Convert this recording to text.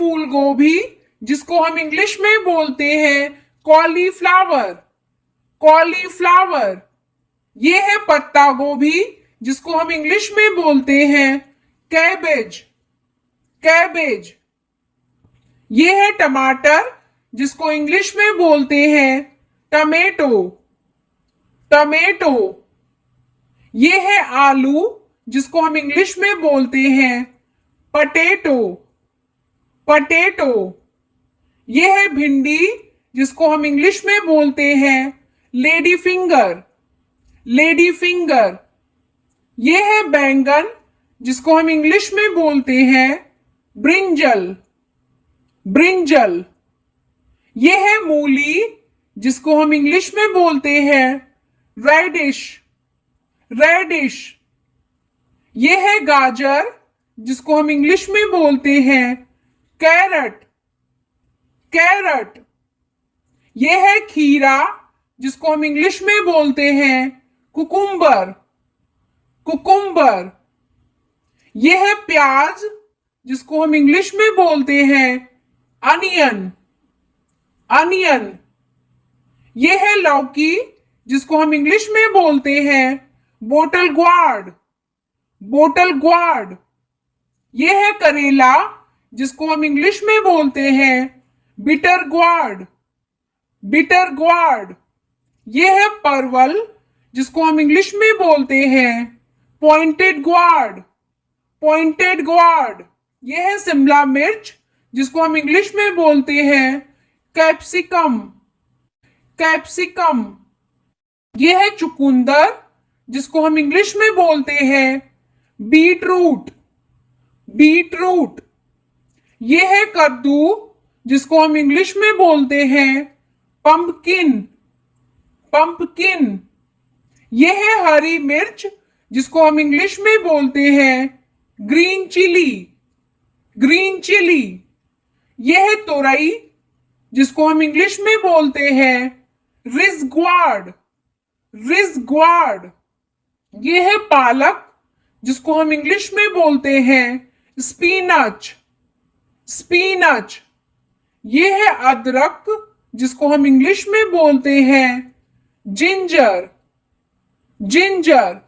फूल गोभी जिसको हम इंग्लिश में बोलते हैं कॉलीफ्लावर, कॉलीफ्लावर। ये है पत्ता गोभी जिसको हम इंग्लिश में बोलते हैं कैबेज, कैबेज। ये है टमाटर जिसको इंग्लिश में बोलते हैं टमेटो, टमेटो। ये है आलू जिसको हम इंग्लिश में बोलते हैं पटेटो, पटेटो। ये है भिंडी जिसको हम इंग्लिश में बोलते हैं लेडी फिंगर, लेडी फिंगर। ये है बैंगन जिसको हम इंग्लिश में बोलते हैं ब्रिंजल, ब्रिंजल। ये है मूली जिसको हम इंग्लिश में बोलते हैं रेडिश, रेडिश। ये है गाजर जिसको हम इंग्लिश में बोलते हैं कैरट, कैरट। ये है खीरा जिसको हम इंग्लिश में बोलते हैं कुकुम्बर, कुकुम्बर। ये है प्याज जिसको हम इंग्लिश में बोलते हैं अनियन, अनियन। ये है लौकी जिसको हम इंग्लिश में बोलते हैं बोटल ग्वार्ड, बोटल ग्वार्ड। ये है करेला जिसको हम इंग्लिश में बोलते हैं बिटर ग्वार्ड, बिटर ग्वार्ड। ये है परवल जिसको हम इंग्लिश में बोलते हैं पॉइंटेड ग्वार्ड, पॉइंटेड ग्वार्ड। ये है शिमला मिर्च जिसको हम इंग्लिश में बोलते हैं कैप्सिकम, कैप्सिकम। ये है चुकंदर जिसको हम इंग्लिश में बोलते हैं बीट रूट, बीट रूट। ये है कद्दू जिसको हम इंग्लिश में बोलते हैं पंपकिन, पंपकिन। ये है हरी मिर्च जिसको हम इंग्लिश में बोलते हैं ग्रीन चिली, ग्रीन चिली। ये है तोरई जिसको हम इंग्लिश में बोलते हैं रिज ग्वार्ड, रिज ग्वार्ड। ये है पालक जिसको हम इंग्लिश में बोलते हैं स्पिनच, स्पिनच। ये है अदरक जिसको हम इंग्लिश में बोलते हैं जिंजर, जिंजर।